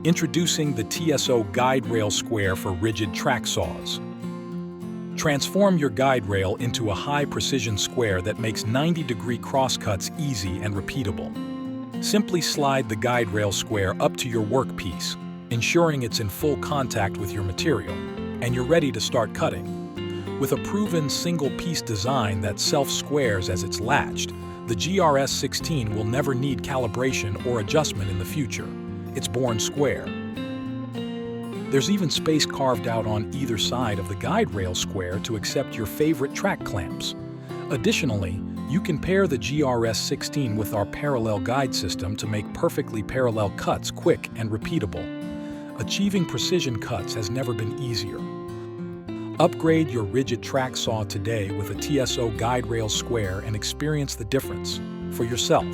Introducing the TSO Guide Rail Square for rigid track saws. Transform your guide rail into a high-precision square that makes 90-degree crosscuts easy and repeatable. Simply slide the guide rail square up to your workpiece, ensuring it's in full contact with your material, and you're ready to start cutting. With a proven single-piece design that self-squares as it's latched, the GRS-16 will never need calibration or adjustment in the future. It's born square. There's even space carved out on either side of the guide rail square to accept your favorite track clamps. Additionally, you can pair the GRS-16 with our Parallel Guide System to make perfectly parallel cuts quick and repeatable. Achieving precision cuts has never been easier. Upgrade your rigid track saw today with a TSO Guide Rail Square and experience the difference for yourself.